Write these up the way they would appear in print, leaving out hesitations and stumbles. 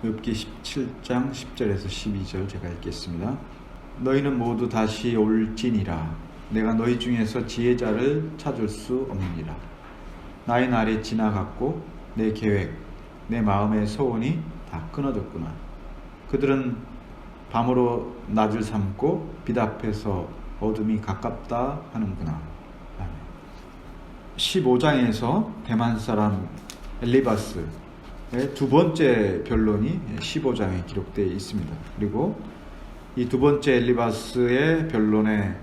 욥기 17장 10절에서 12절 제가 읽겠습니다. 너희는 모두 다시 올지니라. 내가 너희 중에서 지혜자를 찾을 수 없느니라. 나의 날이 지나갔고 내 계획, 내 마음의 소원이 다 끊어졌구나. 그들은 밤으로 낮을 삼고 빛 앞에서 어둠이 가깝다 하는구나. 15장에서 대만 사람 엘리바스의 두 번째 변론이 15장에 기록되어 있습니다. 그리고 이 두 번째 엘리바스의 변론에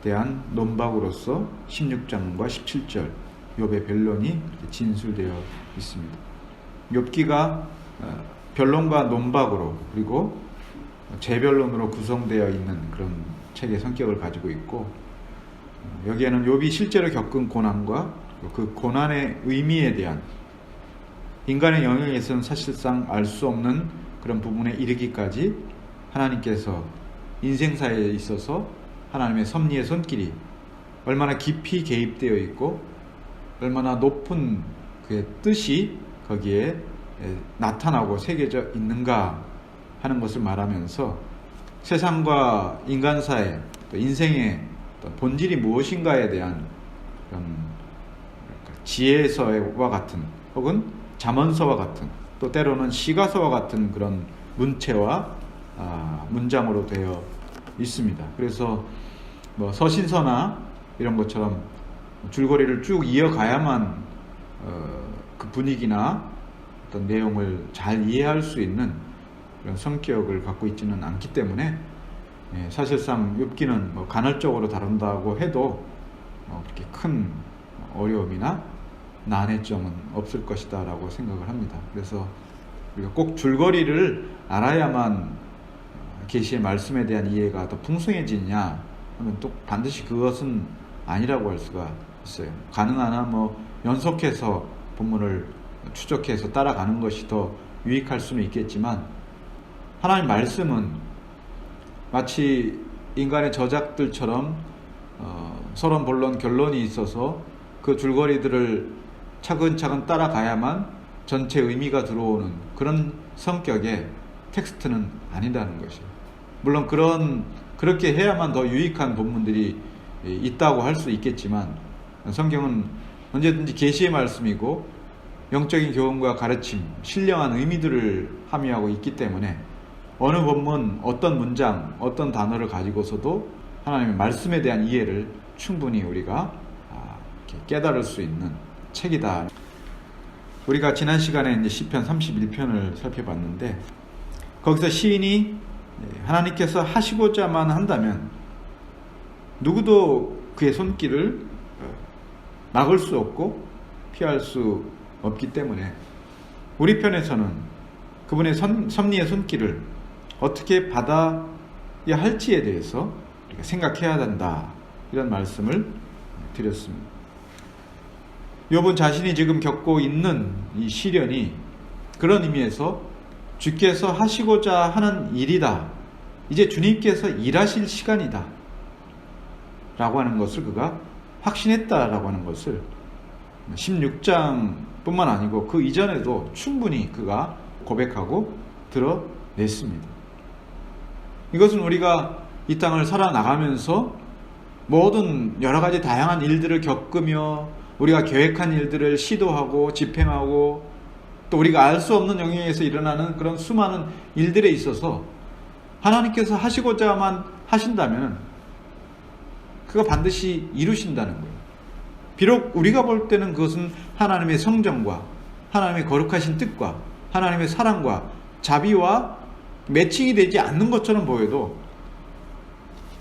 대한 논박으로서 16장과 17절 욥의 변론이 진술되어 있습니다. 욥기가 변론과 논박으로 그리고 재변론으로 구성되어 있는 그런 책의 성격을 가지고 있고, 여기에는 욥이 실제로 겪은 고난과 그 고난의 의미에 대한 인간의 영역에서는 사실상 알 수 없는 그런 부분에 이르기까지 하나님께서 인생사에 있어서 하나님의 섭리의 손길이 얼마나 깊이 개입되어 있고 얼마나 높은 그의 뜻이 거기에 나타나고 새겨져 있는가 하는 것을 말하면서 세상과 인간사의 또 인생의 본질이 무엇인가에 대한 그런 지혜서와 같은 혹은 잠언서와 같은 또 때로는 시가서와 같은 그런 문체와 문장으로 되어 있습니다. 그래서 뭐 서신서나 이런 것처럼 줄거리를 쭉 이어가야만 그 분위기나 어떤 내용을 잘 이해할 수 있는 그런 성격을 갖고 있지는 않기 때문에 사실상 욥기는 뭐 간헐적으로 다룬다고 해도 그렇게 큰 어려움이나 난해점은 없을 것이다 라고 생각을 합니다. 그래서 우리가 꼭 줄거리를 알아야만 계시의 말씀에 대한 이해가 더 풍성해지냐 하면 또 반드시 그것은 아니라고 할 수가 있어요. 가능하나 뭐 연속해서 본문을 추적해서 따라가는 것이 더 유익할 수는 있겠지만, 하나님 말씀은 마치 인간의 저작들처럼 서론, 본론, 결론이 있어서 그 줄거리들을 차근차근 따라가야만 전체 의미가 들어오는 그런 성격의 텍스트는 아니라는 것이에요. 물론 그렇게 해야만 더 유익한 본문들이 있다고 할 수 있겠지만, 성경은 언제든지 계시의 말씀이고 영적인 교훈과 가르침, 신령한 의미들을 함유하고 있기 때문에 어느 본문, 어떤 문장, 어떤 단어를 가지고서도 하나님의 말씀에 대한 이해를 충분히 우리가 깨달을 수 있는 책이다. 우리가 지난 시간에 이제 시편 31편을 살펴봤는데, 거기서 시인이 하나님께서 하시고자만 한다면 누구도 그의 손길을 막을 수 없고 피할 수 없기 때문에 우리 편에서는 그분의 섭리의 손길을 어떻게 받아야 할지에 대해서 우리가 생각해야 한다, 이런 말씀을 드렸습니다. 욥은 자신이 지금 겪고 있는 이 시련이 그런 의미에서 주께서 하시고자 하는 일이다, 이제 주님께서 일하실 시간이다 라고 하는 것을 그가 확신했다라고 하는 것을 16장 뿐만 아니고 그 이전에도 충분히 그가 고백하고 드러냈습니다. 이것은 우리가 이 땅을 살아나가면서 모든 여러 가지 다양한 일들을 겪으며 우리가 계획한 일들을 시도하고 집행하고 또 우리가 알 수 없는 영역에서 일어나는 그런 수많은 일들에 있어서 하나님께서 하시고자만 하신다면 그가 반드시 이루신다는 거예요. 비록 우리가 볼 때는 그것은 하나님의 성정과 하나님의 거룩하신 뜻과 하나님의 사랑과 자비와 매칭이 되지 않는 것처럼 보여도,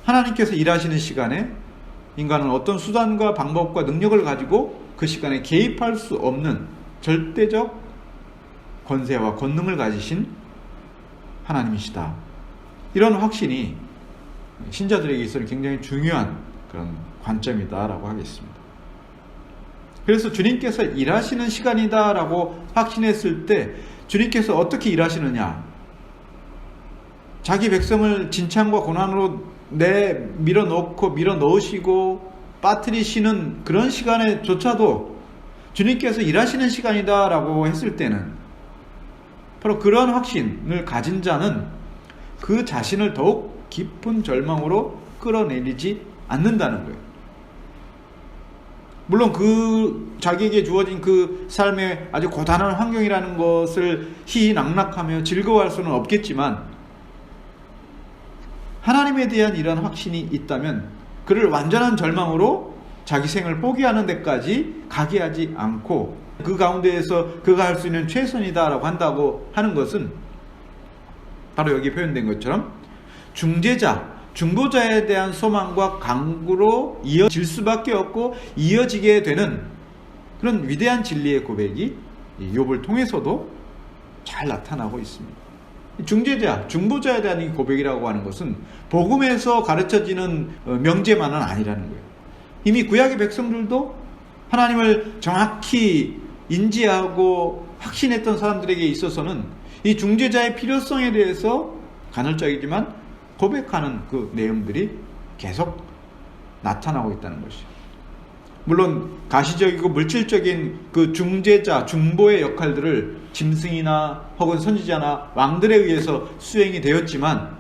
하나님께서 일하시는 시간에 인간은 어떤 수단과 방법과 능력을 가지고 그 시간에 개입할 수 없는 절대적 권세와 권능을 가지신 하나님이시다. 이런 확신이 신자들에게 있어서 굉장히 중요한 그런 관점이다라고 하겠습니다. 그래서 주님께서 일하시는 시간이다라고 확신했을 때 주님께서 어떻게 일하시느냐? 자기 백성을 진창과 고난으로 밀어넣고 밀어넣으시고 빠뜨리시는 그런 시간에조차도 주님께서 일하시는 시간이다라고 했을 때는 바로 그런 확신을 가진 자는 그 자신을 더욱 깊은 절망으로 끌어내리지 않는다는 거예요. 물론 그 자기에게 주어진 그 삶의 아주 고단한 환경이라는 것을 희희낙낙하며 즐거워할 수는 없겠지만, 하나님에 대한 이런 확신이 있다면 그를 완전한 절망으로 자기 생을 포기하는 데까지 가게 하지 않고 그 가운데에서 그가 할 수 있는 최선이다라고 한다고 하는 것은 바로 여기 표현된 것처럼 중보자에 대한 소망과 강구로 이어질 수밖에 없고 이어지게 되는 그런 위대한 진리의 고백이 욥을 통해서도 잘 나타나고 있습니다. 중보자에 대한 이 고백이라고 하는 것은 복음에서 가르쳐지는 명제만은 아니라는 거예요. 이미 구약의 백성들도 하나님을 정확히 인지하고 확신했던 사람들에게 있어서는 이 중재자의 필요성에 대해서 간헐적이지만 고백하는 그 내용들이 계속 나타나고 있다는 것이죠. 물론 가시적이고 물질적인 그 중재자, 중보의 역할들을 짐승이나 혹은 선지자나 왕들에 의해서 수행이 되었지만,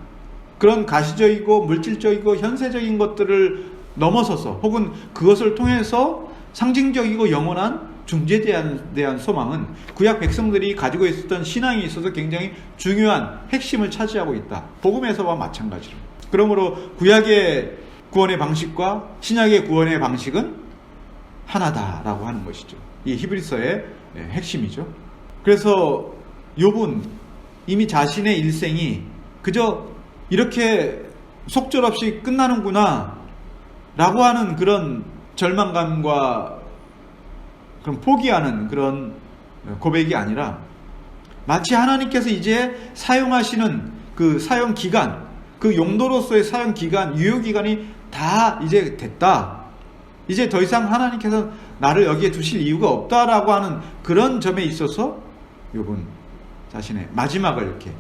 그런 가시적이고 물질적이고 현세적인 것들을 넘어서서 혹은 그것을 통해서 상징적이고 영원한 중재자에 대한 소망은 구약 백성들이 가지고 있었던 신앙에 있어서 굉장히 중요한 핵심을 차지하고 있다. 복음에서와 마찬가지로. 그러므로 구약의 구원의 방식과 신약의 구원의 방식은 하나다라고 하는 것이죠. 이 히브리서의 핵심이죠. 그래서 욥은 이미 자신의 일생이 그저 이렇게 속절없이 끝나는구나 라고 하는 그런 절망감과 그런 포기하는 그런 고백이 아니라, 마치 하나님께서 이제 사용하시는 그 사용 기간, 그 용도로서의 사용 기간, 유효 기간이 다 이제 됐다. 이제 더 이상 하나님께서 나를 여기에 두실 이유가 없다라고 하는 그런 점에 있어서 욥은 자신의 마지막을 이렇게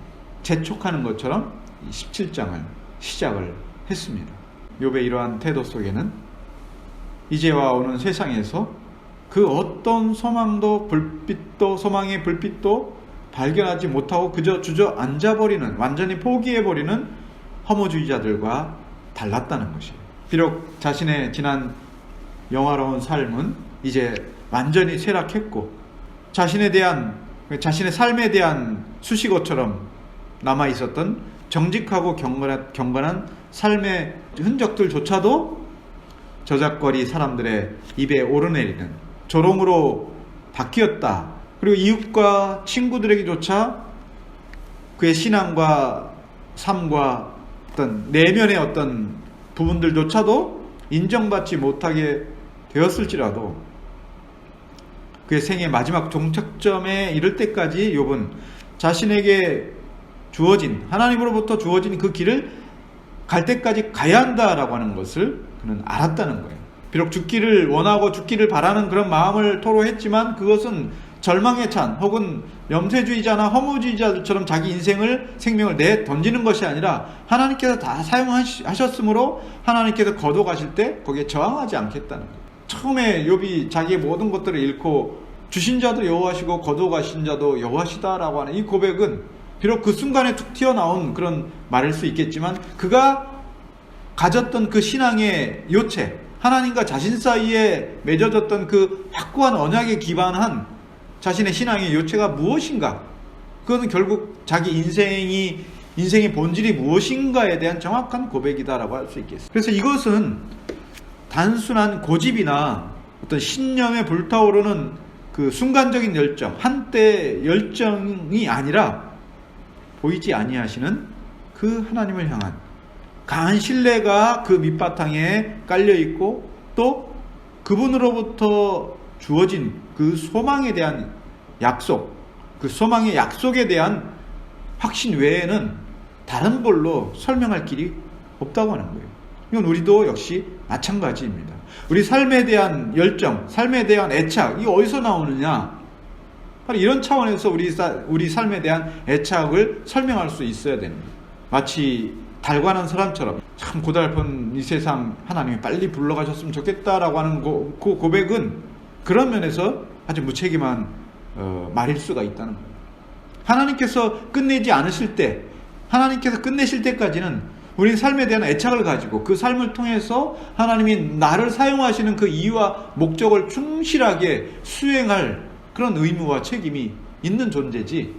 재촉하는 것처럼 17장을 시작을 했습니다. 욥의 이러한 태도 속에는 이제와 오는 세상에서 그 어떤 소망도 불빛도 소망의 불빛도 발견하지 못하고 그저 주저앉아버리는, 완전히 포기해버리는 허무주의자들과 달랐다는 것이에요. 비록 자신의 지난 영화로운 삶은 이제 완전히 쇠락했고 자신의 삶에 대한 수식어처럼 남아있었던 정직하고 경건한 삶의 흔적들조차도 저작거리 사람들의 입에 오르내리는 조롱으로 바뀌었다. 그리고 이웃과 친구들에게조차 그의 신앙과 삶과 어떤 내면의 어떤 부분들조차도 인정받지 못하게 되었을지라도 그의 생의 마지막 종착점에 이를 때까지 욥은 자신에게 주어진, 하나님으로부터 주어진 그 길을 갈 때까지 가야 한다라고 하는 것을 그는 알았다는 거예요. 비록 죽기를 원하고 죽기를 바라는 그런 마음을 토로했지만 그것은 절망에 찬 혹은 염세주의자나 허무주의자들처럼 자기 생명을 내 던지는 것이 아니라 하나님께서 다 사용하셨으므로 하나님께서 거둬가실 때 거기에 저항하지 않겠다는 거예요. 처음에 욥이 자기의 모든 것들을 잃고 주신 자도 여호와시고 거둬가신 자도 여호와시다라고 하는 이 고백은 비록 그 순간에 툭 튀어나온 그런 말일 수 있겠지만, 그가 가졌던 그 신앙의 요체, 하나님과 자신 사이에 맺어졌던 그 확고한 언약에 기반한 자신의 신앙의 요체가 무엇인가, 그것은 결국 자기 인생의 본질이 무엇인가에 대한 정확한 고백이다라고 할 수 있겠습니다. 그래서 이것은 단순한 고집이나 어떤 신념에 불타오르는 그 순간적인 열정, 한때 열정이 아니라 보이지 아니하시는 그 하나님을 향한 강한 신뢰가 그 밑바탕에 깔려있고, 또 그분으로부터 주어진 그 소망에 대한 약속, 그 소망의 약속에 대한 확신 외에는 다른 걸로 설명할 길이 없다고 하는 거예요. 이건 우리도 역시 마찬가지입니다. 우리 삶에 대한 열정, 삶에 대한 애착, 이게 어디서 나오느냐? 바로 이런 차원에서 우리 삶에 대한 애착을 설명할 수 있어야 됩니다. 마치 달관한 사람처럼 참 고달픈 이 세상 하나님이 빨리 불러가셨으면 좋겠다라고 하는 그 고백은 그런 면에서 아주 무책임한 말일 수가 있다는 거예요. 하나님께서 끝내지 않으실 때, 하나님께서 끝내실 때까지는 우리 삶에 대한 애착을 가지고 그 삶을 통해서 하나님이 나를 사용하시는 그 이유와 목적을 충실하게 수행할 그런 의무와 책임이 있는 존재지,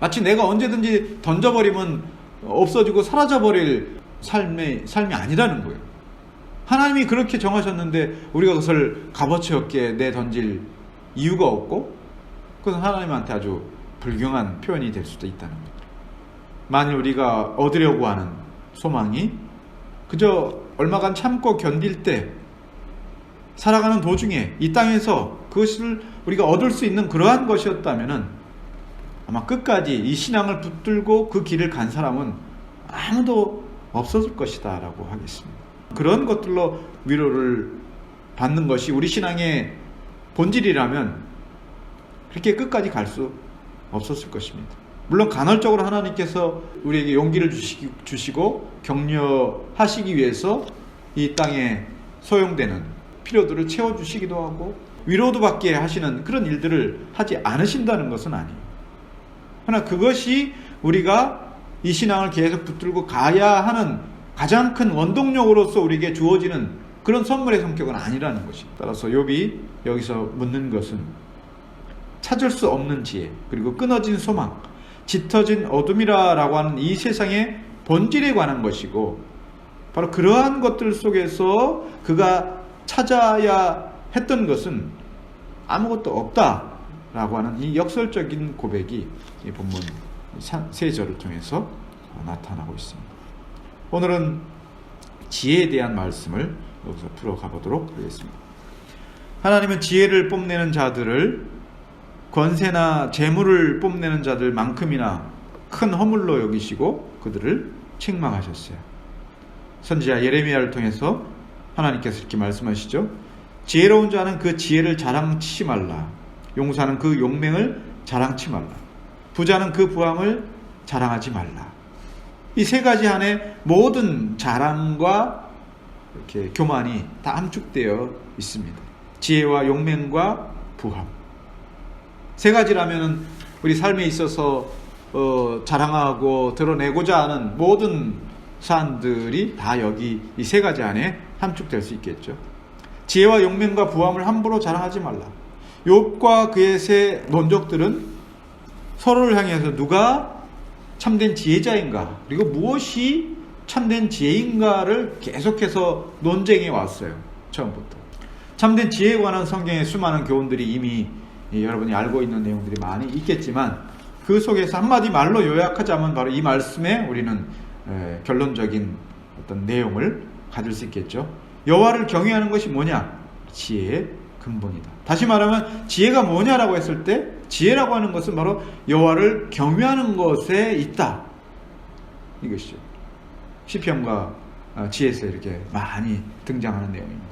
마치 내가 언제든지 던져버리면 없어지고 사라져버릴 삶이 아니라는 거예요. 하나님이 그렇게 정하셨는데 우리가 그것을 값어치 없게 내던질 이유가 없고, 그것은 하나님한테 아주 불경한 표현이 될 수도 있다는 거죠. 만일 우리가 얻으려고 하는 소망이 그저 얼마간 참고 견딜 때, 살아가는 도중에 이 땅에서 그것을 우리가 얻을 수 있는 그러한 것이었다면 아마 끝까지 이 신앙을 붙들고 그 길을 간 사람은 아무도 없었을 것이다 라고 하겠습니다. 그런 것들로 위로를 받는 것이 우리 신앙의 본질이라면 그렇게 끝까지 갈 수 없었을 것입니다. 물론 간헐적으로 하나님께서 우리에게 용기를 주시고 격려하시기 위해서 이 땅에 소용되는 필요들을 채워주시기도 하고 위로도 받게 하시는 그런 일들을 하지 않으신다는 것은 아니에요. 그러나 그것이 우리가 이 신앙을 계속 붙들고 가야 하는 가장 큰 원동력으로서 우리에게 주어지는 그런 선물의 성격은 아니라는 것입니다. 따라서 욥이 여기서 묻는 것은 찾을 수 없는 지혜, 그리고 끊어진 소망, 짙어진 어둠이라고 하는 이 세상의 본질에 관한 것이고, 바로 그러한 것들 속에서 그가 찾아야 했던 것은 아무것도 없다라고 하는 이 역설적인 고백이 이 본문 3절을 통해서 나타나고 있습니다. 오늘은 지혜에 대한 말씀을 여기서 풀어가 보도록 하겠습니다. 하나님은 지혜를 뽐내는 자들을 권세나 재물을 뽐내는 자들만큼이나 큰 허물로 여기시고 그들을 책망하셨어요. 선지자 예레미야를 통해서 하나님께서 이렇게 말씀하시죠. 지혜로운 자는 그 지혜를 자랑치지 말라. 용사는 그 용맹을 자랑치 말라. 부자는 그 부함을 자랑하지 말라. 이 세 가지 안에 모든 자랑과 이렇게 교만이 다 함축되어 있습니다. 지혜와 용맹과 부함. 세 가지라면 우리 삶에 있어서 자랑하고 드러내고자 하는 모든 사안들이 다 여기 이 세 가지 안에 함축될 수 있겠죠. 지혜와 용맹과 부함을 함부로 자랑하지 말라. 욥과 그의 세 논족들은 서로를 향해서 누가 참된 지혜자인가, 그리고 무엇이 참된 지혜인가를 계속해서 논쟁해 왔어요. 처음부터. 참된 지혜에 관한 성경의 수많은 교훈들이 이미 여러분이 알고 있는 내용들이 많이 있겠지만, 그 속에서 한마디 말로 요약하자면 바로 이 말씀에 우리는 결론적인 어떤 내용을 가질 수 있겠죠. 여호와를 경외하는 것이 뭐냐? 지혜의 근본이다. 다시 말하면 지혜가 뭐냐라고 했을 때, 지혜라고 하는 것은 바로 여호와를 경외하는 것에 있다, 이것이죠. 시편과 지혜에서 이렇게 많이 등장하는 내용입니다.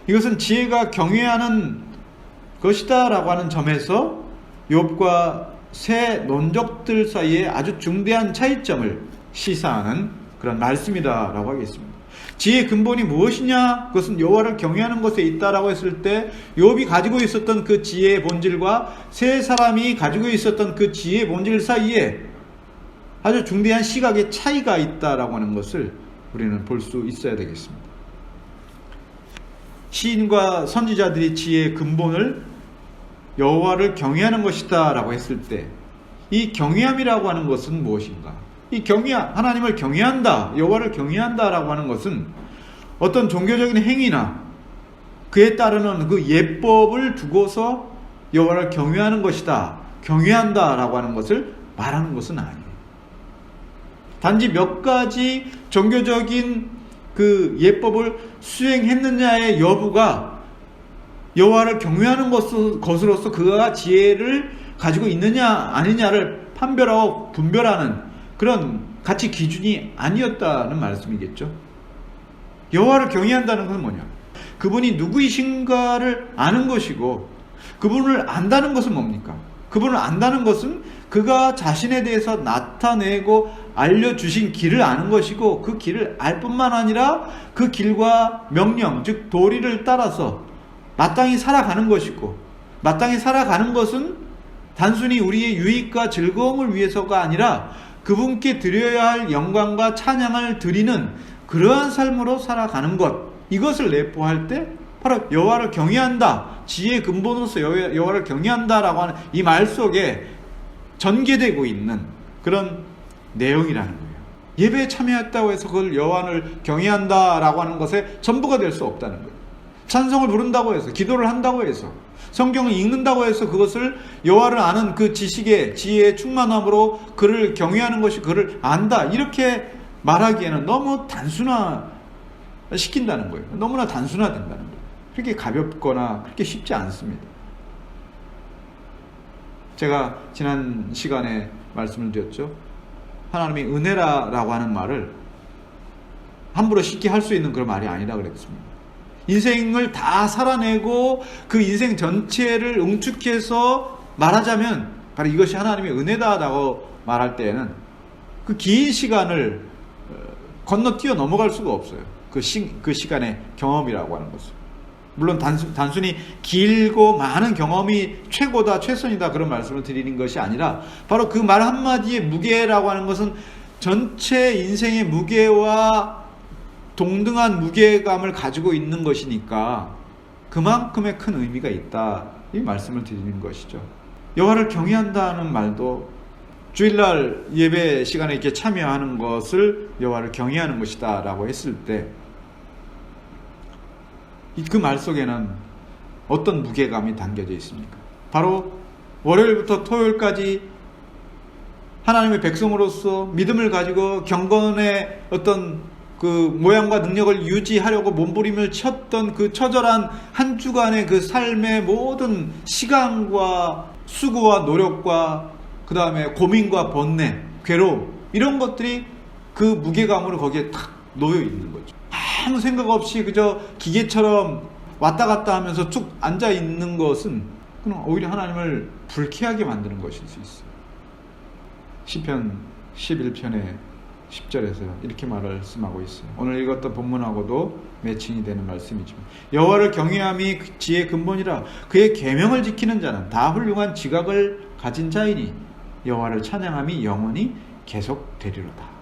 이것은 지혜가 경외하는 것이다 라고 하는 점에서 욥과 세 논족들 사이에 아주 중대한 차이점을 시사하는 그런 말씀이다 라고 하겠습니다. 지혜의 근본이 무엇이냐? 그것은 여호와를 경외하는 것에 있다라고 했을 때, 욥이 가지고 있었던 그 지혜의 본질과 세 사람이 가지고 있었던 그 지혜의 본질 사이에 아주 중대한 시각의 차이가 있다라고 하는 것을 우리는 볼 수 있어야 되겠습니다. 시인과 선지자들이 지혜의 근본을 여호와를 경외하는 것이다 라고 했을 때, 이 경외함이라고 하는 것은 무엇인가? 이 하나님을 경외한다, 여호와를 경외한다 라고 하는 것은 어떤 종교적인 행위나 그에 따르는 그 예법을 두고서 여호와를 경외하는 것이다, 경외한다 라고 하는 것을 말하는 것은 아니에요. 단지 몇 가지 종교적인 그 예법을 수행했느냐의 여부가 여호와를 경외하는 것으로서 그가 지혜를 가지고 있느냐 아니냐를 판별하고 분별하는 그런 가치 기준이 아니었다는 말씀이겠죠. 여호와를 경외한다는 것은 뭐냐? 그분이 누구이신가를 아는 것이고, 그분을 안다는 것은 뭡니까? 그분을 안다는 것은 그가 자신에 대해서 나타내고 알려주신 길을 아는 것이고, 그 길을 알 뿐만 아니라 그 길과 명령, 즉 도리를 따라서 마땅히 살아가는 것이고, 마땅히 살아가는 것은 단순히 우리의 유익과 즐거움을 위해서가 아니라 그분께 드려야 할 영광과 찬양을 드리는 그러한 삶으로 살아가는 것, 이것을 내포할 때 바로 여호와를 경외한다, 지혜의 근본으로서 여호와를 경외한다라고 하는 이 말 속에 전개되고 있는 그런 내용이라는 거예요. 예배에 참여했다고 해서 그걸 여호와를 경외한다라고 하는 것에 전부가 될 수 없다는 거예요. 찬송을 부른다고 해서, 기도를 한다고 해서, 성경을 읽는다고 해서 그것을 여호와를 아는 그 지식의 지혜의 충만함으로 그를 경외하는 것이 그를 안다, 이렇게 말하기에는 너무 단순화시킨다는 거예요. 너무나 단순화된다는 거예요. 그렇게 가볍거나 그렇게 쉽지 않습니다. 제가 지난 시간에 말씀을 드렸죠. 하나님이 은혜라고 하는 말을 함부로 쉽게 할 수 있는 그런 말이 아니라 그랬습니다. 인생을 다 살아내고 그 인생 전체를 응축해서 말하자면 바로 이것이 하나님의 은혜다라고 말할 때에는 그 긴 시간을 건너뛰어 넘어갈 수가 없어요. 그 시간의 경험이라고 하는 것은. 물론 단순히 길고 많은 경험이 최고다, 최선이다, 그런 말씀을 드리는 것이 아니라 바로 그 말 한마디의 무게라고 하는 것은 전체 인생의 무게와 동등한 무게감을 가지고 있는 것이니까 그만큼의 큰 의미가 있다, 이 말씀을 드리는 것이죠. 여호와를 경외한다는 말도 주일날 예배 시간에 이렇게 참여하는 것을 여호와를 경외하는 것이다 라고 했을 때 그 말 속에는 어떤 무게감이 담겨져 있습니까? 바로 월요일부터 토요일까지 하나님의 백성으로서 믿음을 가지고 경건의 어떤 그 모양과 능력을 유지하려고 몸부림을 쳤던 그 처절한 한 주간의 그 삶의 모든 시간과 수고와 노력과 그 다음에 고민과 번뇌, 괴로움, 이런 것들이 그 무게감으로 거기에 탁 놓여 있는 거죠. 아무 생각 없이 그저 기계처럼 왔다 갔다 하면서 쭉 앉아 있는 것은 그냥 오히려 하나님을 불쾌하게 만드는 것일 수 있어요. 시편 11편의 10절에서 이렇게 말씀하고 있어요. 오늘 읽었던 본문하고도 매칭이 되는 말씀이지만, 여호와를 경외함이 지혜의 근본이라 그의 계명을 지키는 자는 다 훌륭한 지각을 가진 자이니 여호와를 찬양함이 영원히 계속되리로다.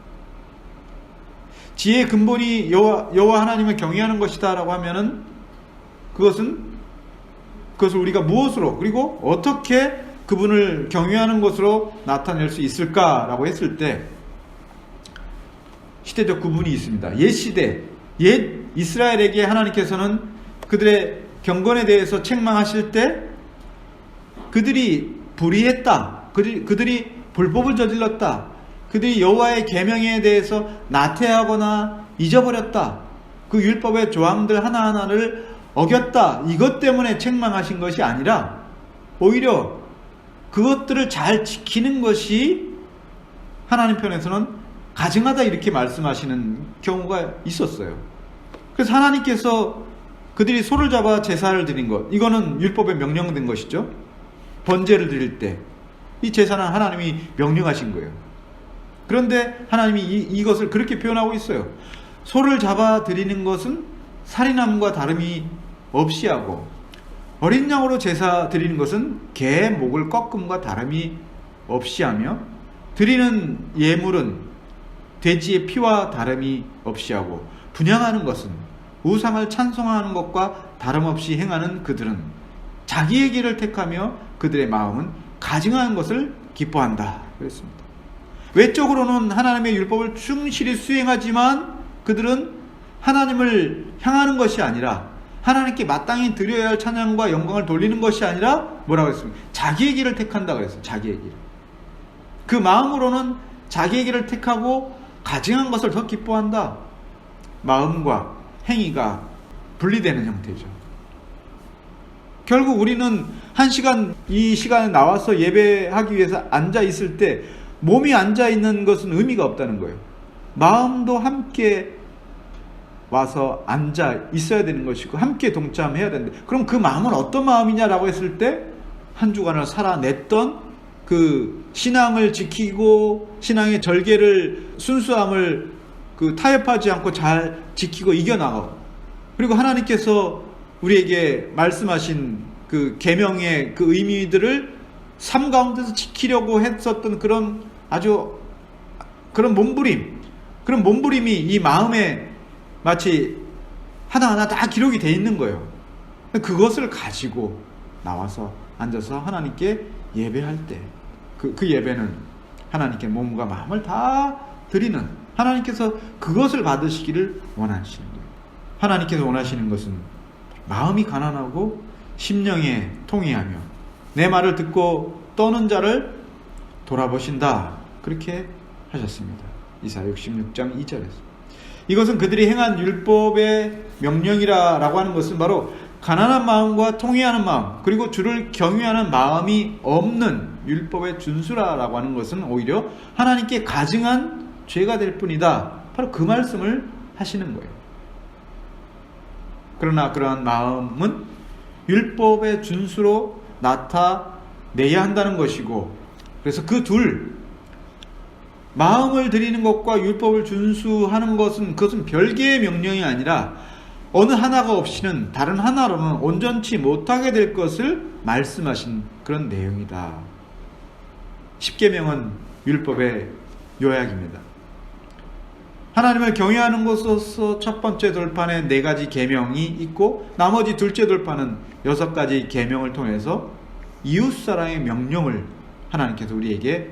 지혜의 근본이 여호와 하나님을 경외하는 것이다 라고 하면은 그것을 우리가 무엇으로, 그리고 어떻게 그분을 경외하는 것으로 나타낼 수 있을까라고 했을 때 시대적 구분이 있습니다. 옛 시대, 옛 이스라엘에게 하나님께서는 그들의 경건에 대해서 책망하실 때 그들이 불의했다, 그들이 불법을 저질렀다, 그들이 여호와의 계명에 대해서 나태하거나 잊어버렸다, 그 율법의 조항들 하나하나를 어겼다, 이것 때문에 책망하신 것이 아니라 오히려 그것들을 잘 지키는 것이 하나님 편에서는 가증하다, 이렇게 말씀하시는 경우가 있었어요. 그래서 하나님께서 그들이 소를 잡아 제사를 드린 것, 이거는 율법에 명령된 것이죠. 번제를 드릴 때 이 제사는 하나님이 명령하신 거예요. 그런데 하나님이 이것을 그렇게 표현하고 있어요. 소를 잡아 드리는 것은 살인함과 다름이 없이 하고, 어린 양으로 제사 드리는 것은 개의 목을 꺾음과 다름이 없이 하며, 드리는 예물은 돼지의 피와 다름이 없이 하고, 분향하는 것은 우상을 찬송하는 것과 다름없이 행하는 그들은 자기의 길을 택하며 그들의 마음은 가증하는 것을 기뻐한다 그랬습니다. 외적으로는 하나님의 율법을 충실히 수행하지만 그들은 하나님을 향하는 것이 아니라, 하나님께 마땅히 드려야 할 찬양과 영광을 돌리는 것이 아니라 뭐라고 했습니까? 자기의 길을 택한다 그랬어요. 자기의 길. 그 마음으로는 자기의 길을 택하고 가증한 것을 더 기뻐한다. 마음과 행위가 분리되는 형태죠. 결국 우리는 이 시간에 나와서 예배하기 위해서 앉아 있을 때 몸이 앉아 있는 것은 의미가 없다는 거예요. 마음도 함께 와서 앉아 있어야 되는 것이고 함께 동참해야 되는데, 그럼 그 마음은 어떤 마음이냐라고 했을 때 한 주간을 살아냈던 그 신앙을 지키고 신앙의 절개를, 순수함을 타협하지 않고 잘 지키고 이겨나가고, 그리고 하나님께서 우리에게 말씀하신 그 계명의 그 의미들을 삶 가운데서 지키려고 했었던 그런 아주 그런 몸부림이 이 마음에 마치 하나하나 다 기록이 돼 있는 거예요. 그것을 가지고 나와서 앉아서 하나님께 예배할 때 그 예배는 하나님께 몸과 마음을 다 드리는, 하나님께서 그것을 받으시기를 원하시는 거예요. 하나님께서 원하시는 것은 마음이 가난하고 심령에 통회하며 내 말을 듣고 떠는 자를 돌아보신다, 그렇게 하셨습니다. 이사야 66장 2절에서. 이것은 그들이 행한 율법의 명령이라고 하는 것은 바로 가난한 마음과 통회하는 마음, 그리고 주를 경외하는 마음이 없는 율법의 준수라고 하는 것은 오히려 하나님께 가증한 죄가 될 뿐이다, 바로 그 말씀을 하시는 거예요. 그러나 그러한 마음은 율법의 준수로 나타내야 한다는 것이고, 그래서 그 마음을 드리는 것과 율법을 준수하는 것은, 그것은 별개의 명령이 아니라 어느 하나가 없이는 다른 하나로는 온전치 못하게 될 것을 말씀하신 그런 내용이다. 십계명은 율법의 요약입니다. 하나님을 경외하는 것으로서 첫 번째 돌판에 4가지 계명이 있고, 나머지 둘째 돌판은 6가지 계명을 통해서 이웃사랑의 명령을 하나님께서 우리에게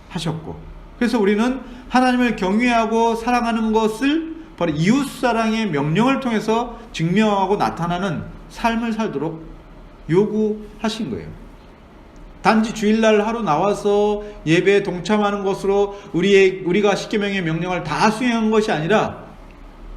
하셨고, 그래서 우리는 하나님을 경외하고 사랑하는 것을 바로 이웃사랑의 명령을 통해서 증명하고 나타나는 삶을 살도록 요구하신 거예요. 단지 주일날 하루 나와서 예배에 동참하는 것으로 우리가 십계명의 명령을 다 수행한 것이 아니라,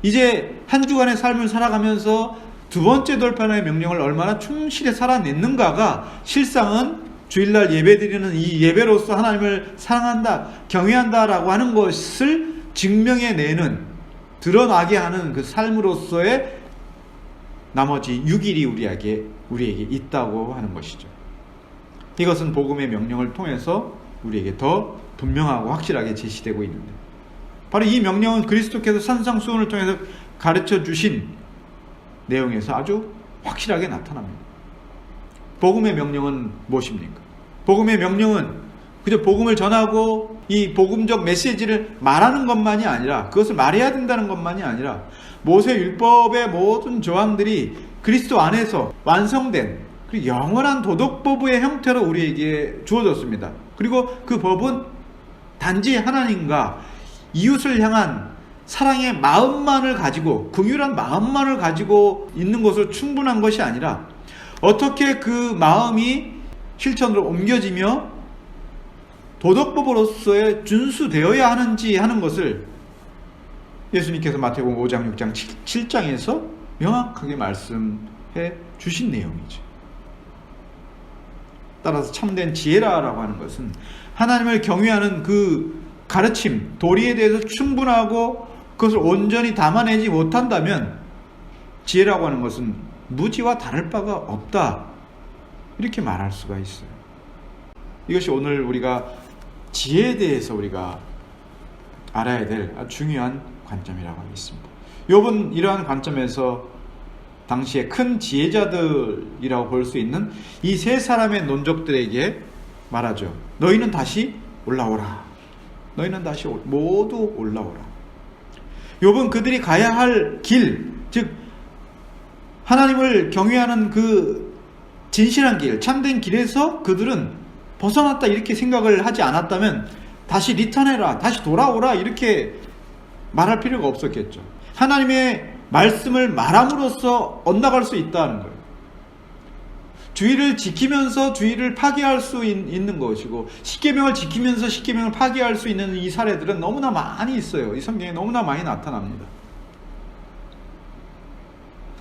이제 한 주간의 삶을 살아가면서 두 번째 돌판의 명령을 얼마나 충실히 살아냈는가가 실상은 주일날 예배드리는 이 예배로서 하나님을 사랑한다, 경외한다라고 하는 것을 증명해내는, 드러나게 하는 그 삶으로서의 나머지 6일이 우리에게 있다고 하는 것이죠. 이것은 복음의 명령을 통해서 우리에게 더 분명하고 확실하게 제시되고 있는데, 바로 이 명령은 그리스도께서 산상수훈을 통해서 가르쳐 주신 내용에서 아주 확실하게 나타납니다. 복음의 명령은 무엇입니까? 복음의 명령은 그저 복음을 전하고 이 복음적 메시지를 말하는 것만이 아니라, 그것을 말해야 된다는 것만이 아니라, 모세 율법의 모든 조항들이 그리스도 안에서 완성된 그리고 영원한 도덕법의 형태로 우리에게 주어졌습니다. 그리고 그 법은 단지 하나님과 이웃을 향한 사랑의 마음만을 가지고, 긍휼한 마음만을 가지고 있는 것으로 충분한 것이 아니라, 어떻게 그 마음이 실천으로 옮겨지며 도덕법으로서의 준수되어야 하는지 하는 것을 예수님께서 마태복음 5장, 6장, 7장에서 명확하게 말씀해 주신 내용이죠. 따라서 참된 지혜라고 하는 것은 하나님을 경외하는 그 가르침, 도리에 대해서 충분하고 그것을 온전히 담아내지 못한다면 지혜라고 하는 것은 무지와 다를 바가 없다, 이렇게 말할 수가 있어요. 이것이 오늘 우리가 지혜에 대해서 우리가 알아야 될 아주 중요한 관점이라고 믿습니다. 욥은 이러한 관점에서 당시에 큰 지혜자들이라고 볼 수 있는 이 세 사람의 논족들에게 말하죠. 너희는 다시 올라오라. 너희는 다시 모두 올라오라. 욥은 그들이 가야 할 길, 즉 하나님을 경외하는 그 진실한 길, 참된 길에서 그들은 벗어났다 이렇게 생각을 하지 않았다면 다시 리턴해라, 다시 돌아오라 이렇게 말할 필요가 없었겠죠. 하나님의 말씀을 말함으로써 엇나갈 수 있다는 거예요. 주의를 지키면서 주의를 파괴할 수 있는 것이고, 십계명을 지키면서 십계명을 파괴할 수 있는 이 사례들은 너무나 많이 있어요. 이 성경에 너무나 많이 나타납니다.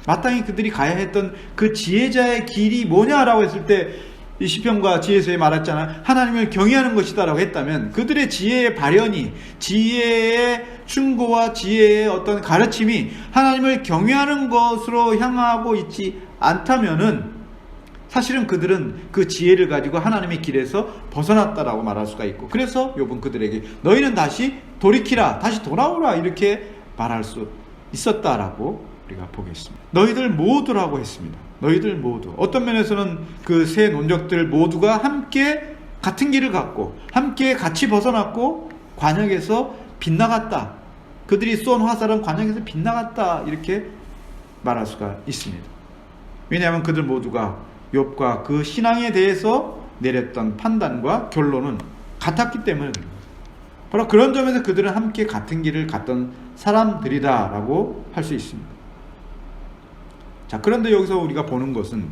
마땅히 그들이 가야 했던 그 지혜자의 길이 뭐냐라고 했을 때, 이 시편과 지혜서에 말했잖아요. 하나님을 경외하는 것이다라고 했다면, 그들의 지혜의 발현이, 지혜의 충고와 지혜의 어떤 가르침이 하나님을 경외하는 것으로 향하고 있지 않다면은 사실은 그들은 그 지혜를 가지고 하나님의 길에서 벗어났다라고 말할 수가 있고, 그래서 욥은 그들에게 너희는 다시 돌이키라, 다시 돌아오라 이렇게 말할 수 있었다라고 우리가 보겠습니다. 너희들 모두라고 했습니다. 너희들 모두. 어떤 면에서는 그 세 논적들 모두가 함께 같은 길을 갔고 함께 같이 벗어났고 관역에서 빗나갔다. 그들이 쏜 화살은 관역에서 빗나갔다. 이렇게 말할 수가 있습니다. 왜냐하면 그들 모두가 욥과 그 신앙에 대해서 내렸던 판단과 결론은 같았기 때문에 그렇습니다. 바로 그런 점에서 그들은 함께 같은 길을 갔던 사람들이다라고 할 수 있습니다. 자, 그런데 여기서 우리가 보는 것은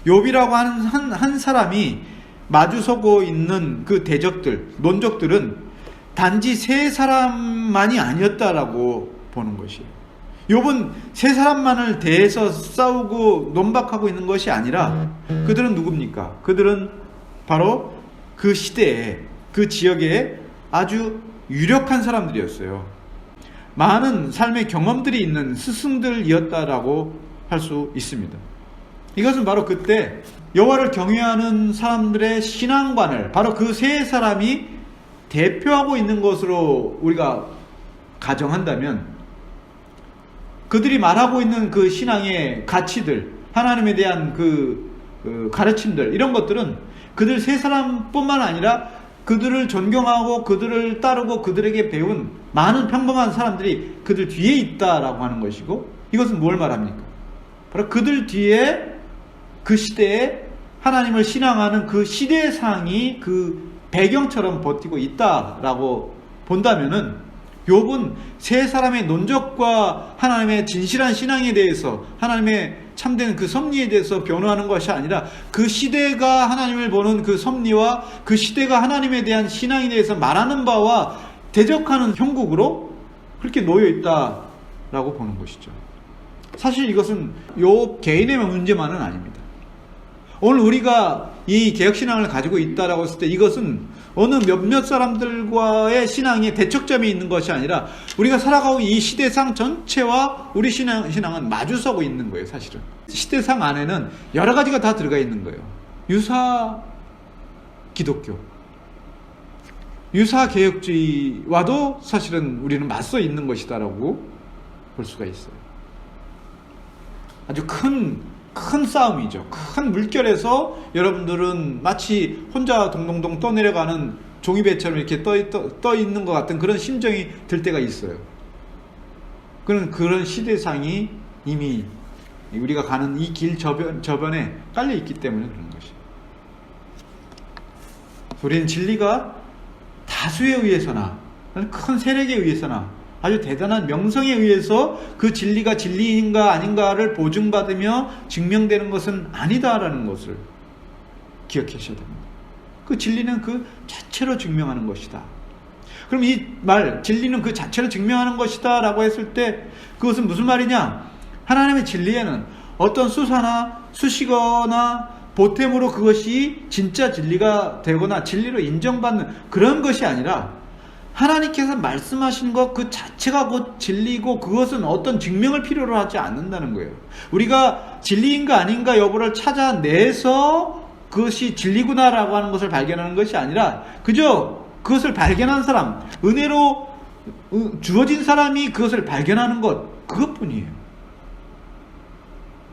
욥이라고 하는 한 사람이 마주서고 있는 그 대적들, 논적들은 단지 세 사람만이 아니었다라고 보는 것이에요. 욥은 세 사람만을 대해서 싸우고 논박하고 있는 것이 아니라 그들은 누굽니까? 그들은 바로 그 시대에, 그 지역에 아주 유력한 사람들이었어요. 많은 삶의 경험들이 있는 스승들이었다라고 할 수 있습니다. 이것은 바로 그때 여호와를 경외하는 사람들의 신앙관을 바로 그 세 사람이 대표하고 있는 것으로 우리가 가정한다면, 그들이 말하고 있는 그 신앙의 가치들, 하나님에 대한 그 가르침들, 이런 것들은 그들 세 사람뿐만 아니라 그들을 존경하고 그들을 따르고 그들에게 배운 많은 평범한 사람들이 그들 뒤에 있다라고 하는 것이고, 이것은 뭘 말합니까? 바로 그들 뒤에 그 시대에 하나님을 신앙하는 그 시대상이 그 배경처럼 버티고 있다라고 본다면은, 욥은 세 사람의 논적과 하나님의 진실한 신앙에 대해서, 하나님의 참된 그 섭리에 대해서 변호하는 것이 아니라 그 시대가 하나님을 보는 그 섭리와 그 시대가 하나님에 대한 신앙에 대해서 말하는 바와 대적하는 형국으로 그렇게 놓여 있다라고 보는 것이죠. 사실 이것은 욥 개인의 문제만은 아닙니다. 오늘 우리가 이 개혁신앙을 가지고 있다라고 했을 때 이것은 어느 몇몇 사람들과의 신앙에 대척점이 있는 것이 아니라 우리가 살아가고 이 시대상 전체와 우리 신앙은 마주서고 있는 거예요. 사실은 시대상 안에는 여러 가지가 다 들어가 있는 거예요. 유사 기독교, 유사 개혁주의와도 사실은 우리는 맞서 있는 것이다라고 볼 수가 있어요. 아주 큰 싸움이죠. 큰 물결에서 여러분들은 마치 혼자 동동동 떠내려가는 종이배처럼 이렇게 떠 있는 것 같은 그런 심정이 들 때가 있어요. 그런 시대상이 이미 우리가 가는 이 길 저변에 깔려 있기 때문에 그런 것이에요. 우리는 진리가 다수에 의해서나 큰 세력에 의해서나 아주 대단한 명성에 의해서 그 진리가 진리인가 아닌가를 보증받으며 증명되는 것은 아니다라는 것을 기억하셔야 됩니다. 그 진리는 그 자체로 증명하는 것이다. 그럼 이 말, 진리는 그 자체로 증명하는 것이다 라고 했을 때 그것은 무슨 말이냐? 하나님의 진리에는 어떤 수사나 수식어나 보탬으로 그것이 진짜 진리가 되거나 진리로 인정받는 그런 것이 아니라 하나님께서 말씀하신 것 그 자체가 곧 진리고 그것은 어떤 증명을 필요로 하지 않는다는 거예요. 우리가 진리인가 아닌가 여부를 찾아내서 그것이 진리구나라고 하는 것을 발견하는 것이 아니라 그저 그것을 발견한 사람, 은혜로 주어진 사람이 그것을 발견하는 것, 그것뿐이에요.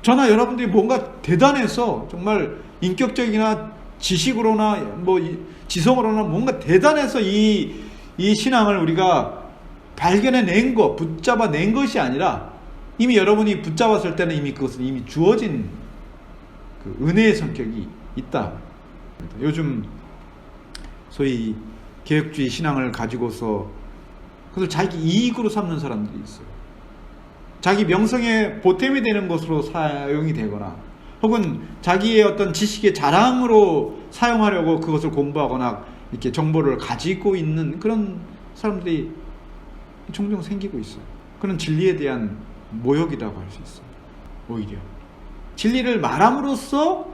저나 여러분들이 뭔가 대단해서 정말 인격적이나 지식으로나 뭐 지성으로나 뭔가 대단해서 이 신앙을 우리가 발견해낸 것, 붙잡아낸 것이 아니라 이미 여러분이 붙잡았을 때는 이미 그것은 이미 주어진 그 은혜의 성격이 있다. 요즘 소위 개혁주의 신앙을 가지고서 그것을 자기 이익으로 삼는 사람들이 있어요. 자기 명성의 보탬이 되는 것으로 사용이 되거나 혹은 자기의 어떤 지식의 자랑으로 사용하려고 그것을 공부하거나 이렇게 정보를 가지고 있는 그런 사람들이 종종 생기고 있어요. 그런 진리에 대한 모욕이라고 할 수 있어요. 오히려 진리를 말함으로써,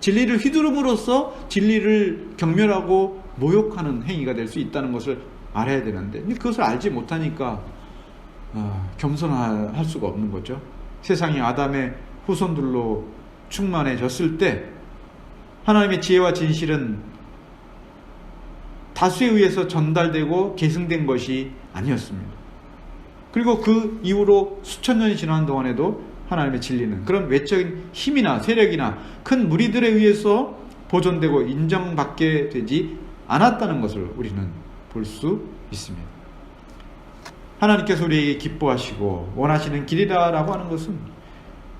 진리를 휘두름으로써 진리를 경멸하고 모욕하는 행위가 될 수 있다는 것을 알아야 되는데 그것을 알지 못하니까 겸손할 수가 없는 거죠. 세상이 아담의 후손들로 충만해졌을 때 하나님의 지혜와 진실은 다수에 의해서 전달되고 계승된 것이 아니었습니다. 그리고 그 이후로 수천 년이 지난 동안에도 하나님의 진리는 그런 외적인 힘이나 세력이나 큰 무리들에 의해서 보존되고 인정받게 되지 않았다는 것을 우리는 볼 수 있습니다. 하나님께서 우리에게 기뻐하시고 원하시는 길이라고 하는 것은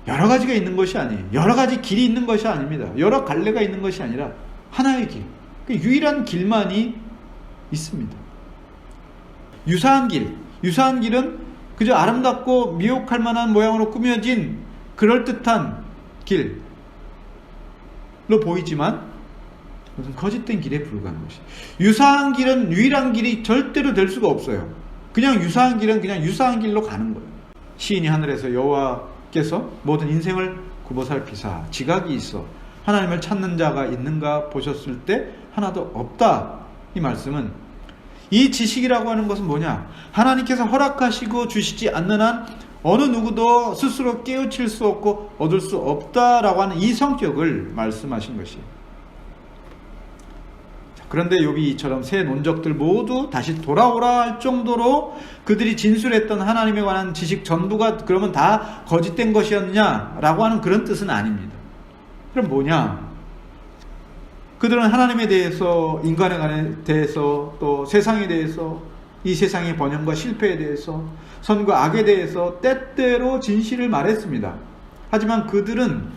여러 가지가 있는 것이 아니에요. 여러 가지 길이 있는 것이 아닙니다. 여러 갈래가 있는 것이 아니라 하나의 길, 그 유일한 길만이 있습니다. 유사한 길은 그저 아름답고 미혹할 만한 모양으로 꾸며진 그럴듯한 길로 보이지만 무슨 거짓된 길에 불과한 것이. 유사한 길은 유일한 길이 절대로 될 수가 없어요. 그냥 유사한 길은 그냥 유사한 길로 가는 거예요. 시인이 하늘에서 여호와께서 모든 인생을 굽어 살피사 지각이 있어 하나님을 찾는 자가 있는가 보셨을 때 하나도 없다. 이 말씀은 이 지식이라고 하는 것은 뭐냐? 하나님께서 허락하시고 주시지 않는 한 어느 누구도 스스로 깨우칠 수 없고 얻을 수 없다라고 하는 이 성격을 말씀하신 것이에요. 그런데 욥이 이처럼 새 논적들 모두 다시 돌아오라 할 정도로 그들이 진술했던 하나님에 관한 지식 전부가 그러면 다 거짓된 것이었냐라고 하는 그런 뜻은 아닙니다. 그럼 뭐냐? 그들은 하나님에 대해서, 인간에 대해서, 또 세상에 대해서, 이 세상의 번영과 실패에 대해서, 선과 악에 대해서 때때로 진실을 말했습니다. 하지만 그들은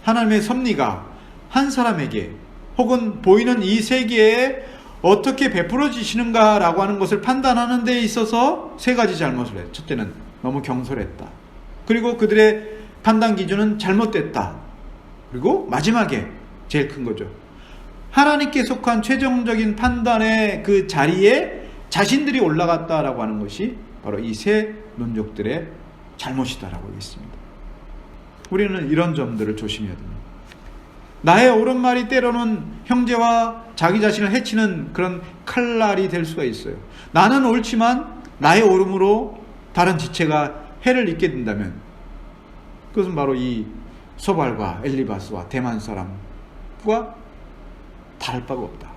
하나님의 섭리가 한 사람에게 혹은 보이는 이 세계에 어떻게 베풀어지시는가라고 하는 것을 판단하는 데 있어서 세 가지 잘못을 했죠. 첫째는 너무 경솔했다. 그리고 그들의 판단 기준은 잘못됐다. 그리고 마지막에 제일 큰 거죠. 하나님께 속한 최종적인 판단의 그 자리에 자신들이 올라갔다라고 하는 것이 바로 이 세 논족들의 잘못이다라고 했습니다. 우리는 이런 점들을 조심해야 됩니다. 나의 옳은 말이 때로는 형제와 자기 자신을 해치는 그런 칼날이 될 수가 있어요. 나는 옳지만 나의 옳음으로 다른 지체가 해를 입게 된다면 그것은 바로 이 소발과 엘리바스와 대만 사람과 다를 바가 없다.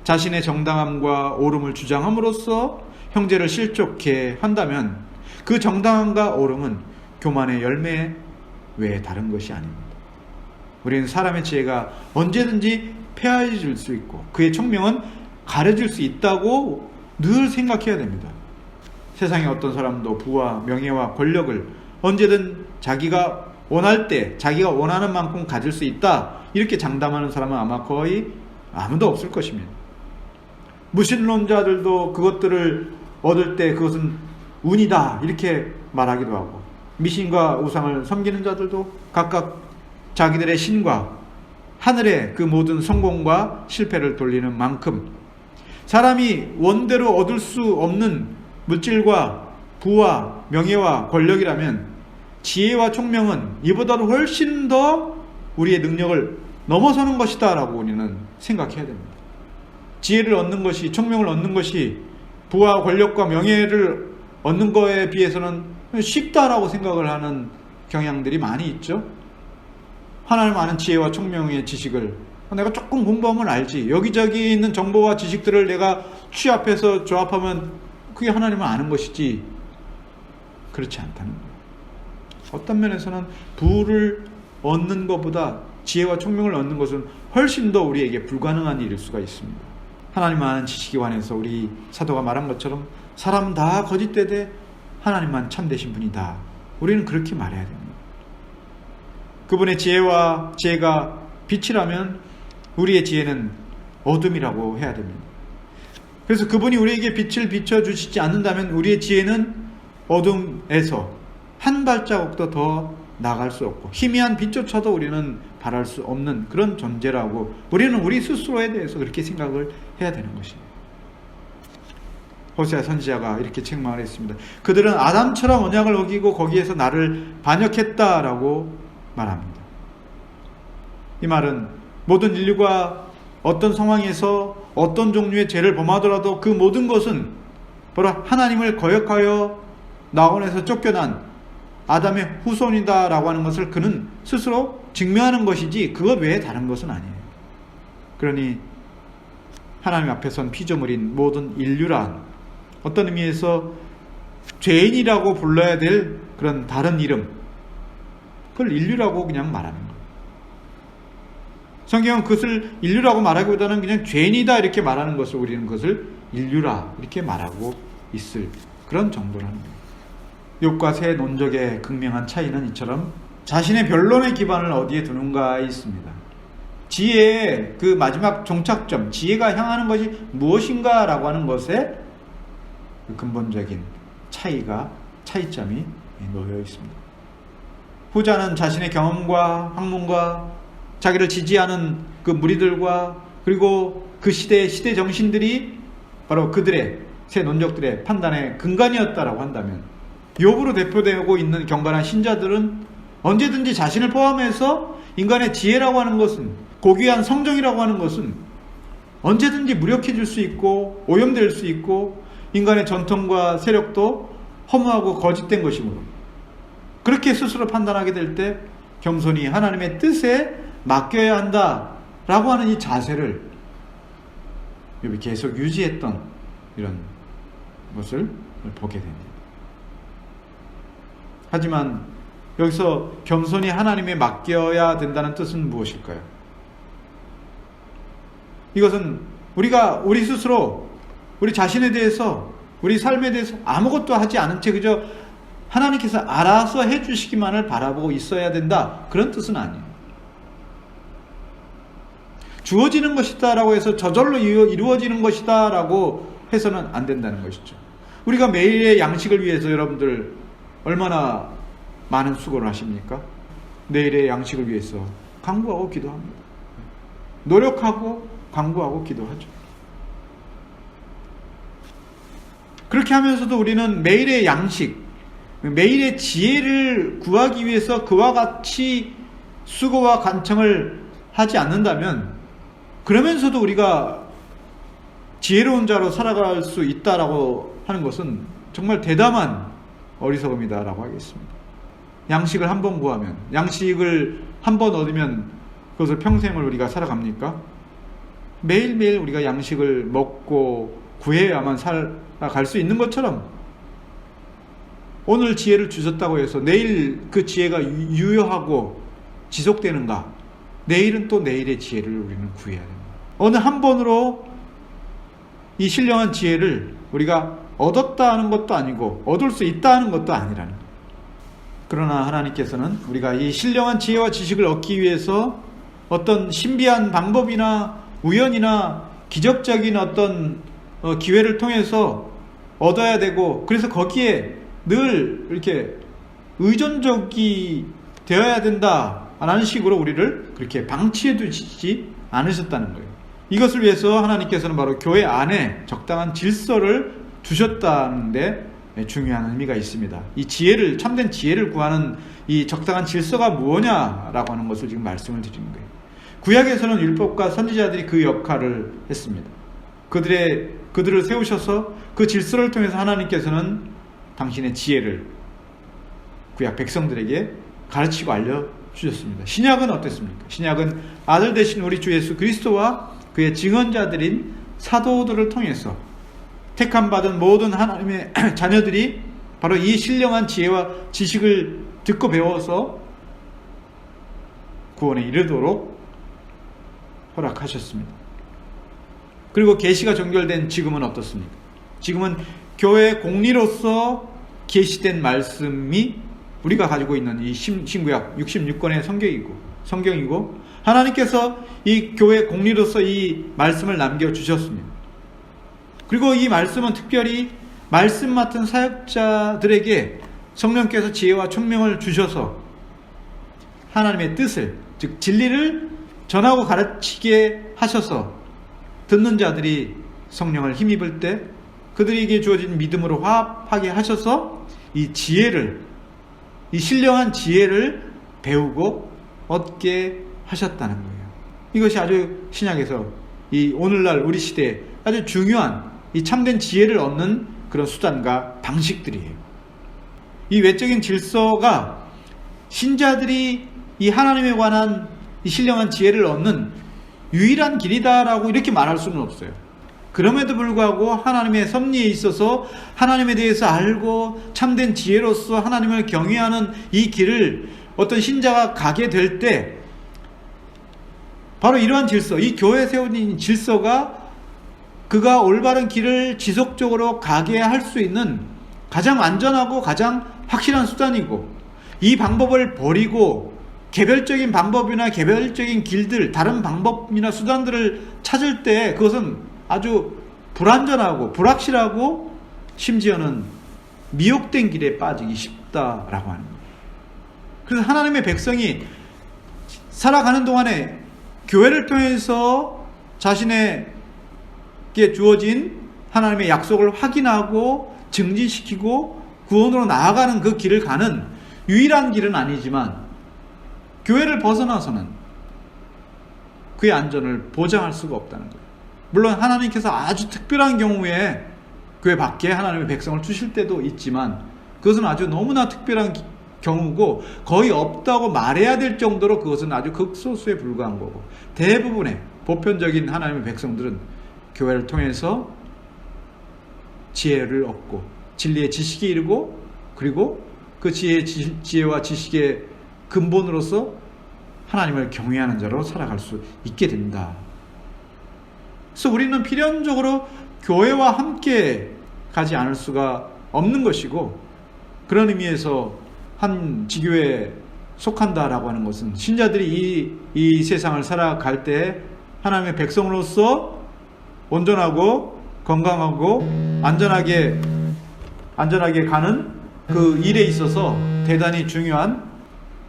자신의 정당함과 옳음을 주장함으로써 형제를 실족해 한다면 그 정당함과 옳음은 교만의 열매 외에 다른 것이 아닙니다. 우리는 사람의 지혜가 언제든지 폐하해질 수 있고 그의 총명은 가려질 수 있다고 늘 생각해야 됩니다. 세상의 어떤 사람도 부와 명예와 권력을 언제든 자기가 원할 때 자기가 원하는 만큼 가질 수 있다 이렇게 장담하는 사람은 아마 거의 아무도 없을 것입니다. 무신론자들도 그것들을 얻을 때 그것은 운이다 이렇게 말하기도 하고 미신과 우상을 섬기는 자들도 각각 자기들의 신과 하늘의 그 모든 성공과 실패를 돌리는 만큼 사람이 원대로 얻을 수 없는 물질과 부와 명예와 권력이라면 지혜와 총명은 이보다도 훨씬 더 우리의 능력을 넘어서는 것이다 라고 우리는 생각해야 됩니다. 지혜를 얻는 것이, 총명을 얻는 것이 부와 권력과 명예를 얻는 거에 비해서는 쉽다라고 생각을 하는 경향들이 많이 있죠. 하나님 아는 지혜와 총명의 지식을 내가 조금 공부하면 알지, 여기저기 있는 정보와 지식들을 내가 취합해서 조합하면 그게 하나님을 아는 것이지, 그렇지 않다는 거예요. 어떤 면에서는 부를 얻는 것보다 지혜와 총명을 얻는 것은 훨씬 더 우리에게 불가능한 일일 수가 있습니다. 하나님 아는 지식에 관해서 우리 사도가 말한 것처럼 사람 다 거짓되되 하나님만 참되신 분이다. 우리는 그렇게 말해야 됩니다. 그분의 지혜가 빛이라면 우리의 지혜는 어둠이라고 해야 됩니다. 그래서 그분이 우리에게 빛을 비춰주시지 않는다면 우리의 지혜는 어둠에서 한 발자국도 더 나갈 수 없고 희미한 빛조차도 우리는 바랄 수 없는 그런 존재라고 우리는 우리 스스로에 대해서 그렇게 생각을 해야 되는 것입니다. 호세아 선지자가 이렇게 책망을 했습니다. 그들은 아담처럼 언약을 어기고 거기에서 나를 반역했다라고 말합니다. 이 말은 모든 인류가 어떤 상황에서 어떤 종류의 죄를 범하더라도 그 모든 것은 바로 하나님을 거역하여 낙원에서 쫓겨난 아담의 후손이다 라고 하는 것을 그는 스스로 증명하는 것이지 그것 외에 다른 것은 아니에요. 그러니 하나님 앞에 선 피조물인 모든 인류란 어떤 의미에서 죄인이라고 불러야 될 그런 다른 이름, 그걸 인류라고 그냥 말하는 거예요. 성경은 그것을 인류라고 말하기보다는 그냥 죄인이다 이렇게 말하는 것을 우리는 그것을 인류라 이렇게 말하고 있을 그런 정도라는 거예요. 욥과 새 논적의 극명한 차이는 이처럼 자신의 변론의 기반을 어디에 두는가에 있습니다. 지혜의 그 마지막 종착점, 지혜가 향하는 것이 무엇인가라고 하는 것에 그 근본적인 차이점이 놓여 있습니다. 후자는 자신의 경험과 학문과 자기를 지지하는 그 무리들과 그리고 그 시대의 시대 정신들이 바로 그들의 새 논적들의 판단의 근간이었다라고 한다면, 욥으로 대표되고 있는 경건한 신자들은 언제든지 자신을 포함해서 인간의 지혜라고 하는 것은, 고귀한 성정이라고 하는 것은 언제든지 무력해질 수 있고 오염될 수 있고 인간의 전통과 세력도 허무하고 거짓된 것이므로, 그렇게 스스로 판단하게 될 때 겸손히 하나님의 뜻에 맡겨야 한다라고 하는 이 자세를 욥이 계속 유지했던 이런 것을 보게 됩니다. 하지만 여기서 겸손히 하나님에 맡겨야 된다는 뜻은 무엇일까요? 이것은 우리 스스로 우리 자신에 대해서, 우리 삶에 대해서 아무것도 하지 않은 채 그저 하나님께서 알아서 해주시기만을 바라보고 있어야 된다, 그런 뜻은 아니에요. 주어지는 것이다 라고 해서 저절로 이루어지는 것이다 라고 해서는 안 된다는 것이죠. 우리가 매일의 양식을 위해서 여러분들 얼마나 많은 수고를 하십니까? 내일의 양식을 위해서 간구하고 기도합니다. 노력하고 간구하고 기도하죠. 그렇게 하면서도 우리는 매일의 양식, 매일의 지혜를 구하기 위해서 그와 같이 수고와 간청을 하지 않는다면, 그러면서도 우리가 지혜로운 자로 살아갈 수 있다라고 하는 것은 정말 대담한 어리석음이다라고 하겠습니다. 양식을 한 번 구하면, 양식을 한 번 얻으면 그것을 평생을 우리가 살아갑니까? 매일매일 우리가 양식을 먹고 구해야만 살아갈 수 있는 것처럼, 오늘 지혜를 주셨다고 해서 내일 그 지혜가 유효하고 지속되는가? 내일은 또 내일의 지혜를 우리는 구해야 됩니다. 어느 한 번으로 이 신령한 지혜를 우리가 얻었다 하는 것도 아니고 얻을 수 있다 하는 것도 아니라는 거예요. 그러나 하나님께서는 우리가 이 신령한 지혜와 지식을 얻기 위해서 어떤 신비한 방법이나 우연이나 기적적인 어떤 기회를 통해서 얻어야 되고, 그래서 거기에 늘 이렇게 의존적이 되어야 된다라는 식으로 우리를 그렇게 방치해 두시지 않으셨다는 거예요. 이것을 위해서 하나님께서는 바로 교회 안에 적당한 질서를 두셨다는데 중요한 의미가 있습니다. 이 지혜를, 참된 지혜를 구하는 이 적당한 질서가 무엇냐라고 하는 것을 지금 말씀을 드리는 거예요. 구약에서는 율법과 선지자들이 그 역할을 했습니다. 그들을 세우셔서 그 질서를 통해서 하나님께서는 당신의 지혜를 구약 백성들에게 가르치고 알려주셨습니다. 신약은 어땠습니까? 신약은 아들 되신 우리 주 예수 그리스도와 그의 증언자들인 사도들을 통해서 택함받은 모든 하나님의 자녀들이 바로 이 신령한 지혜와 지식을 듣고 배워서 구원에 이르도록 허락하셨습니다. 그리고 계시가 정결된 지금은 어떻습니까? 지금은 교회 공리로서 계시된 말씀이 우리가 가지고 있는 이 신구약 66권의 성경이고 하나님께서 이 교회 공리로서 이 말씀을 남겨주셨습니다. 그리고 이 말씀은 특별히 말씀 맡은 사역자들에게 성령께서 지혜와 총명을 주셔서 하나님의 뜻을, 즉 진리를 전하고 가르치게 하셔서 듣는 자들이 성령을 힘입을 때 그들에게 주어진 믿음으로 화합하게 하셔서 이 지혜를, 이 신령한 지혜를 배우고 얻게 하셨다는 거예요. 이것이 아주 신약에서 이 오늘날 우리 시대에 아주 중요한 이 참된 지혜를 얻는 그런 수단과 방식들이에요. 이 외적인 질서가 신자들이 이 하나님에 관한 이 신령한 지혜를 얻는 유일한 길이다라고 이렇게 말할 수는 없어요. 그럼에도 불구하고 하나님의 섭리에 있어서 하나님에 대해서 알고 참된 지혜로서 하나님을 경외하는 이 길을 어떤 신자가 가게 될 때 바로 이러한 질서, 이 교회에 세워진 질서가 그가 올바른 길을 지속적으로 가게 할 수 있는 가장 안전하고 가장 확실한 수단이고, 이 방법을 버리고 개별적인 방법이나 개별적인 길들, 다른 방법이나 수단들을 찾을 때 그것은 아주 불안전하고 불확실하고 심지어는 미혹된 길에 빠지기 쉽다라고 하는 거예요. 그래서 하나님의 백성이 살아가는 동안에 교회를 통해서 자신에게 주어진 하나님의 약속을 확인하고 증진시키고 구원으로 나아가는 그 길을 가는 유일한 길은 아니지만, 교회를 벗어나서는 그의 안전을 보장할 수가 없다는 거예요. 물론 하나님께서 아주 특별한 경우에 교회 밖에 하나님의 백성을 주실 때도 있지만, 그것은 아주 너무나 특별한 경우고 거의 없다고 말해야 될 정도로 그것은 아주 극소수에 불과한 거고, 대부분의 보편적인 하나님의 백성들은 교회를 통해서 지혜를 얻고 진리의 지식에 이르고, 그리고 그 지혜와 지식의 근본으로서 하나님을 경외하는 자로 살아갈 수 있게 된다. 그래서 우리는 필연적으로 교회와 함께 가지 않을 수가 없는 것이고, 그런 의미에서 한 지교회에 속한다라고 하는 것은 신자들이 이 세상을 살아갈 때 하나님의 백성으로서 온전하고 건강하고 안전하게 가는 그 일에 있어서 대단히 중요한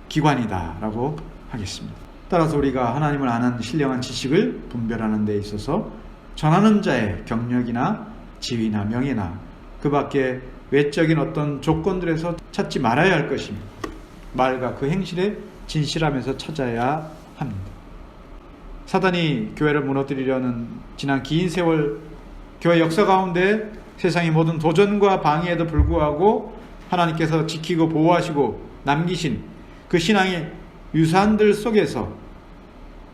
기관이다라고 하겠습니다. 따라서 우리가 하나님을 아는 신령한 지식을 분별하는 데 있어서 전하는 자의 경력이나 지위나 명예나 그 밖에 외적인 어떤 조건들에서 찾지 말아야 할 것입니다. 말과 그 행실에 진실하면서 찾아야 합니다. 사단이 교회를 무너뜨리려는 지난 긴 세월 교회 역사 가운데 세상의 모든 도전과 방해에도 불구하고 하나님께서 지키고 보호하시고 남기신 그 신앙의 유산들 속에서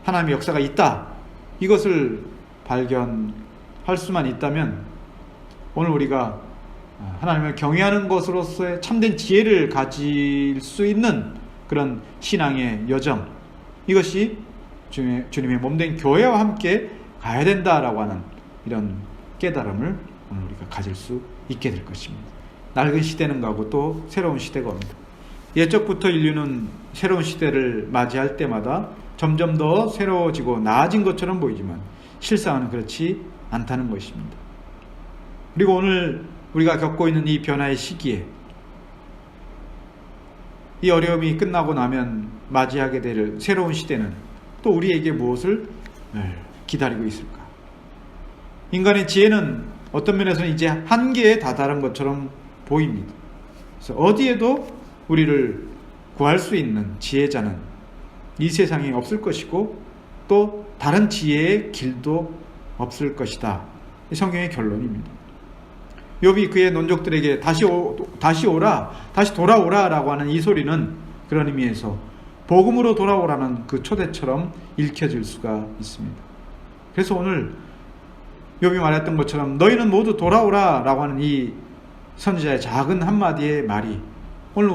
하나님의 역사가 있다, 이것을 발견할 수만 있다면 오늘 우리가 하나님을 경외하는 것으로서의 참된 지혜를 가질 수 있는 그런 신앙의 여정, 이것이 주님의 몸된 교회와 함께 가야 된다라고 하는 이런 깨달음을 오늘 우리가 가질 수 있게 될 것입니다. 낡은 시대는 가고 또 새로운 시대가 옵니다. 옛적부터 인류는 새로운 시대를 맞이할 때마다 점점 더 새로워지고 나아진 것처럼 보이지만 실상은 그렇지 않다는 것입니다. 그리고 오늘 우리가 겪고 있는 이 변화의 시기에 이 어려움이 끝나고 나면 맞이하게 될 새로운 시대는 또 우리에게 무엇을 기다리고 있을까? 인간의 지혜는 어떤 면에서는 이제 한계에 다다른 것처럼 보입니다. 그래서 어디에도 우리를 구할 수 있는 지혜자는 이 세상에 없을 것이고 또 다른 지혜의 길도 없을 것이다. 이 성경의 결론입니다. 욥이 그의 논족들에게 다시 오라, 다시 돌아오라 라고 하는 이 소리는 그런 의미에서 복음으로 돌아오라는 그 초대처럼 읽혀질 수가 있습니다. 그래서 오늘 욥이 말했던 것처럼 너희는 모두 돌아오라 라고 하는 이 선지자의 작은 한마디의 말이 오늘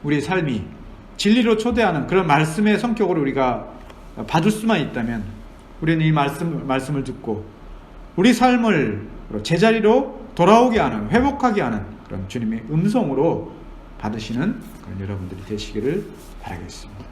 우리의 삶이 진리로 초대하는 그런 말씀의 성격으로 우리가 봐줄 수만 있다면 우리는 이 말씀을 듣고 우리 삶을 제자리로 돌아오게 하는, 회복하게 하는 그런 주님의 음성으로 받으시는 그런 여러분들이 되시기를 바라겠습니다.